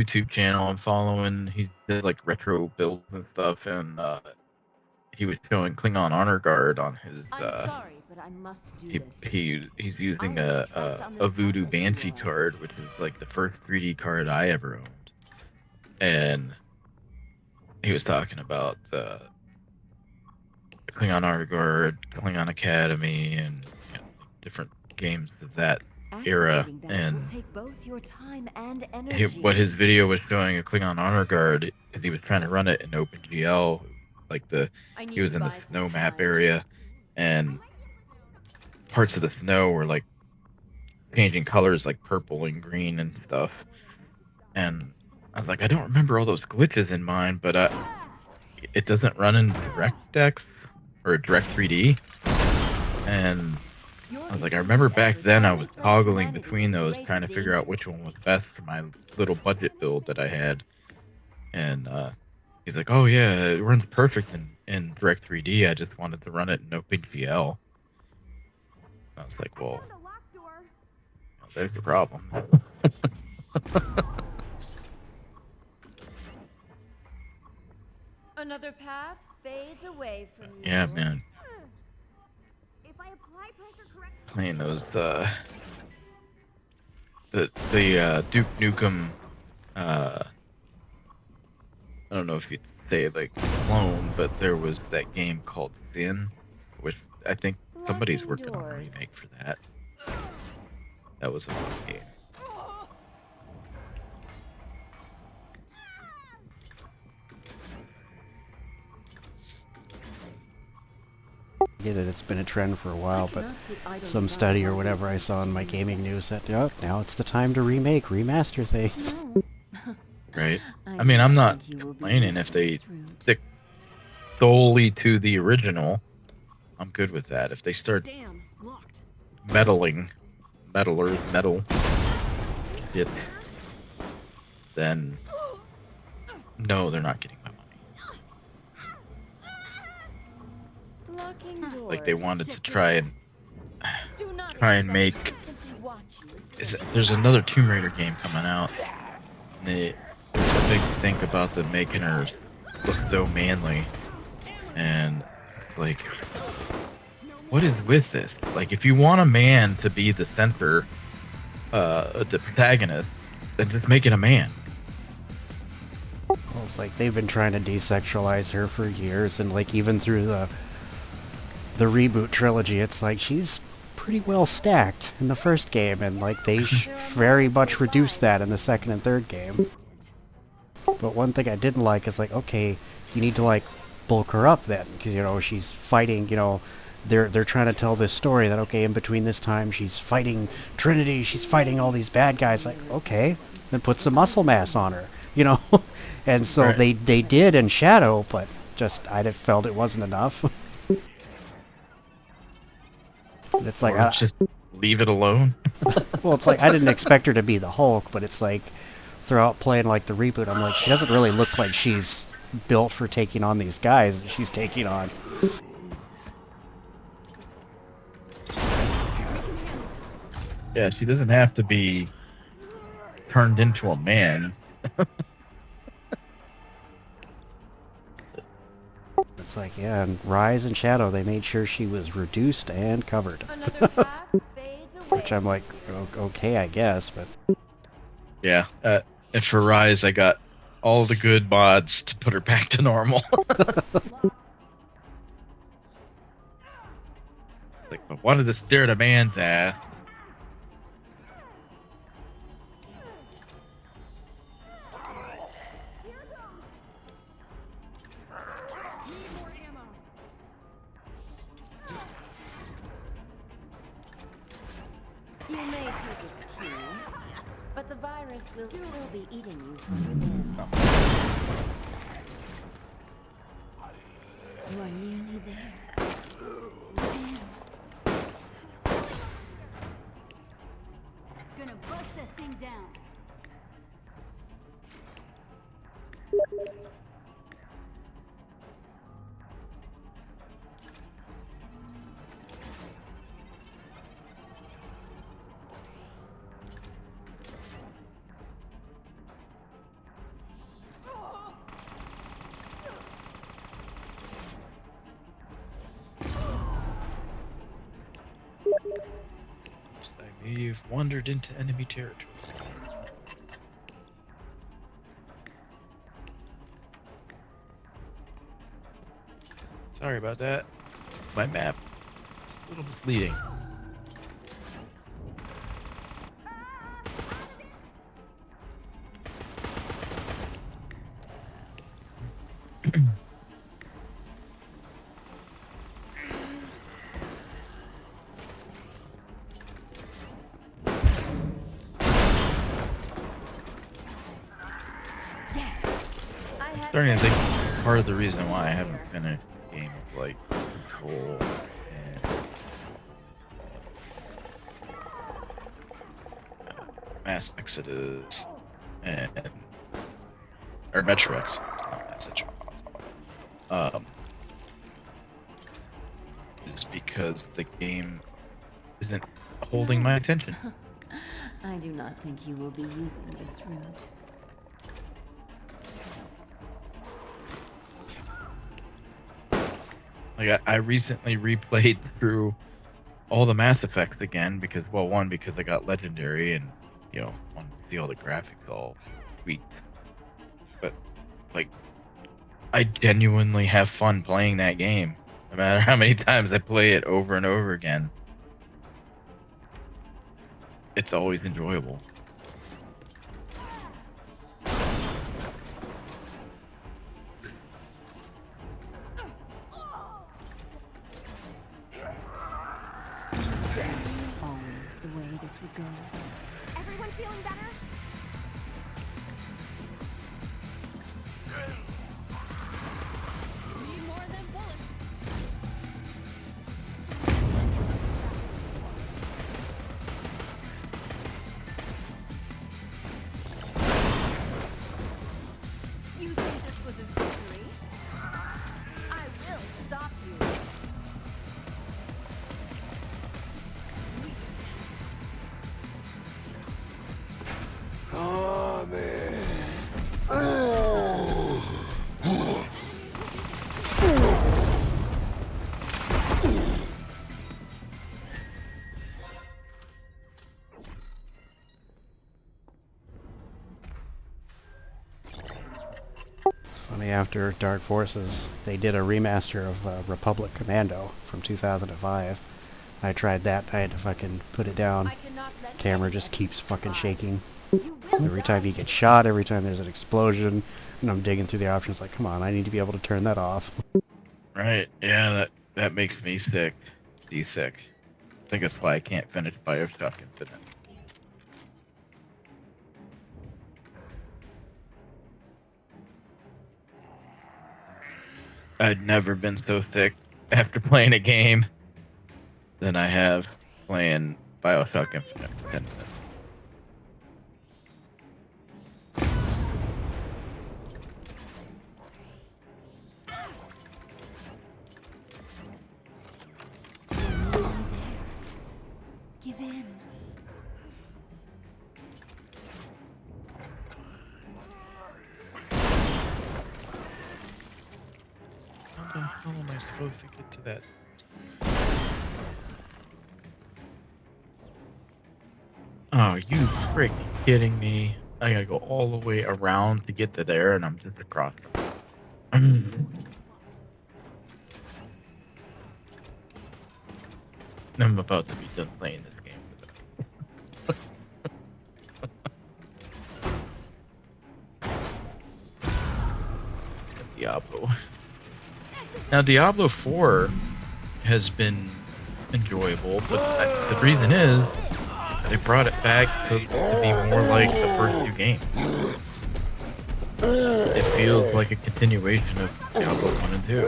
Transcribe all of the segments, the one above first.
YouTube channel I'm following. He did like retro builds and stuff, and he was showing Klingon Honor Guard on his. I'm sorry, but I must do this. He's using I was trapped on a this Voodoo path as you Banshee were. card, which is like the first 3D card I ever owned, and he was talking about Klingon Honor Guard, Klingon Academy, and like different games of that era. Activating that will And take both your time and energy. what his video was showing a Klingon Honor Guard, because he was trying to run it in OpenGL, like I he need was to in the buy some snow map time. area, and parts of the snow were like changing colors, like purple and green and stuff. And I was like, I don't remember all those glitches in mine, but it doesn't run in DirectX or Direct 3D. And I was like, I remember back then I was toggling between those, trying to figure out which one was best for my little budget build that I had. And he's like, oh yeah, it runs perfect in Direct 3D. I just wanted to run it in OpenGL. I was like, well, there's the problem. Another path fades away from you. Yeah, man. Playing those the Duke Nukem I don't know if you'd say like clone, but there was that game called Sin, which I think somebody's working on a remake for that. That was a fun game. I get it, it's been a trend for a while, but some study or whatever I saw in my gaming news that, oh, now it's the time to remaster things. Right? I mean, I'm not complaining if they stick solely to the original. I'm good with that. If they start meddling, metal it, then no, they're not getting my money. Like they wanted to try and make. There's another Tomb Raider game coming out. And there's a big think about them making her look so manly, and like, what is with this? Like, if you want a man to be the center, the protagonist, then just make it a man. Well, it's like they've been trying to desexualize her for years, and like even through the reboot trilogy, it's like she's pretty well stacked in the first game, and like they very much reduced that in the second and third game. But one thing I didn't like is like, okay, you need to like bulk her up then, because you know she's fighting, you know, they're trying to tell this story that okay, in between this time she's fighting Trinity, she's fighting all these bad guys. Like, okay, then put some muscle mass on her, you know. And so Right. they did in Shadow, but just I felt it wasn't enough. It's like Just leave it alone. well, it's like I didn't expect her to be the Hulk, but it's like throughout playing like the reboot, I'm like, she doesn't really look like she's built for taking on these guys that she's taking on. Yeah, she doesn't have to be turned into a man. It's like, yeah, and Rise and Shadow, they made sure she was reduced and covered. Which I'm like, okay, I guess, but... Yeah, and for Rise, I got all the good mods to put her back to normal. Like, I wanted to stare at a man's ass. You may take its cue, but the virus will still be eating you from within. You are nearly there. Gonna bust that thing down. wandered into enemy territory. Sorry about that. My map is a little misleading. Starting to think part of the reason why I haven't finished a game of like Control and Mass Exodus and or Metro Exodus, not Mass Exodus, is because the game isn't holding my attention. I do not think you will be using this route. Like I recently replayed through all the Mass Effects again because, well, one, because I got Legendary and, you know, wanted to see all the graphics all sweet. But, like, I genuinely have fun playing that game, no matter how many times I play it over and over again. It's always enjoyable. Always the way this would go. Everyone feeling better? Need more than bullets. You think this was a victory? I will stop you. Funny, after Dark Forces, they did a remaster of Republic Commando from 2005. I tried that. I had to fucking put it down. I cannot let Camera just keeps fucking shaking. you will Every time you get shot, every time there's an explosion, and I'm digging through the options like, come on, I need to be able to turn that off. Right? Yeah, that makes me sick. Seasick. I think that's why I can't finish Bioshock Infinite. I'd never been so sick after playing a game than I have playing Bioshock Infinite for 10 minutes. Give in. How the hell am I supposed to get to that? Oh, you freaking kidding me? I gotta go all the way around to get to there, and I'm just across. I'm about to be done playing this game. Diablo. Now, Diablo 4 has been enjoyable, but the reason is they brought it back to be more like the first two games. It feels like a continuation of Diablo 1 and 2.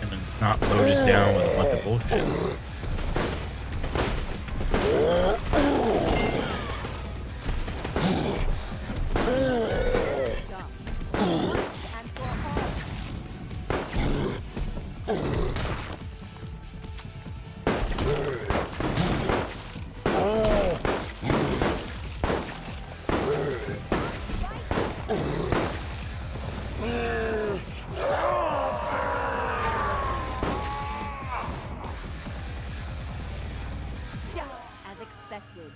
And it's not loaded down with a bunch of bullshit. expected.